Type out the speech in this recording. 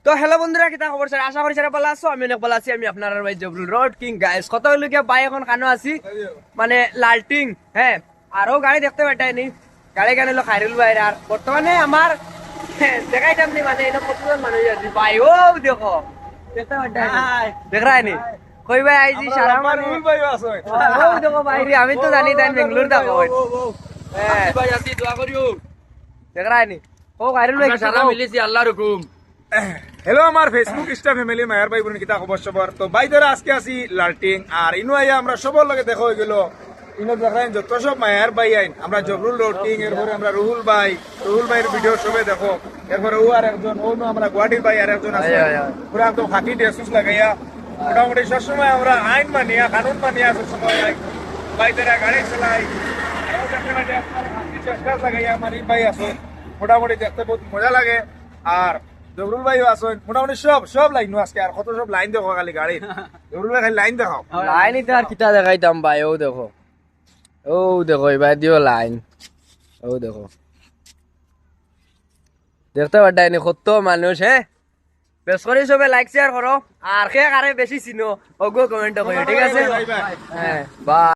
তো হ্যালো বন্ধুরা, কিতা খবর স্যার? আশা করি স্যার ভালো আছো। আমি অনেক ভালো আছি। আমি আপনার ভাই জবরুল রোড কিং গাইস। কত হইলো কি ভাই, এখন কানো আছি মানে লালটিং। হ্যাঁ, আরো গাড়ি দেখতে পাইনি। গাড়ি কেন হলো খাইরুল ভাইয়ের। আর বর্তমানে আমার দেখাইতাম নি মানে এটা প্রচুর মানুষ আছে ভাই। ও দেখো, দেখতে পাইনি, দেখ রায়নি কই ভাই আইজি সারা মানে রুহুল ভাই আছে ও দেখো ভাই রে, আমি তো জানি তাই বেঙ্গলোর থাকো। হ্যাঁ ভাই আছি, দোয়া করিও। দেখ রায়নি ও খাইরুল ভাই সারা মিলেছি আল্লাহর হুকুম। হ্যালো আমার ফেসবুক ইনস্টা ফ্যামিলি মায়ার ভাই বোন কিতা খবর সবার। তো ভাই ধরে আজকে আছি লালটিং আর ইনো আইয়া আমরা সবার লগে দেখা হয়ে গেল। ইনো দেখাইন যত সব মায়ার ভাই আইন আমরা জবরুল রোটিং, এরপরে আমরা রুহুল ভাইয়ের ভিডিও সবে দেখো। এরপরে ও আর একজন ও আমরা গুয়াহাটির ভাই আর একজন আছে পুরো একদম খাকি ড্রেসুস লাগাইয়া মোটামুটি সবসময় আমরা আইন মানিয়া কানুন মানিয়া সবসময় ভাই ধরে গাড়ি চালাই। চেষ্টা লাগাইয়া আমার এই ভাই আছে, মোটামুটি দেখতে বহুত মজা লাগে। আর জবরুল ভাইও আছে, মোটামুটি সব লাইন আজকে। আর কত সব লাইন দেখো খালি গাড়ি। জবরুল ভাই খালি লাইন দেখাও। লাইনই তো আর কিতা দেখাইতাম ভাই। ও দেখো, ও দেখো এবার দিও লাইন। ও দেখো, দেখতে পারতাইনি কত মানুষ। হ্যাঁ, বেশ করে সবে লাইক শেয়ার করো। আর কে কারে বেশি চিনো ওগো কমেন্ট করো, ঠিক আছে? হ্যাঁ, বা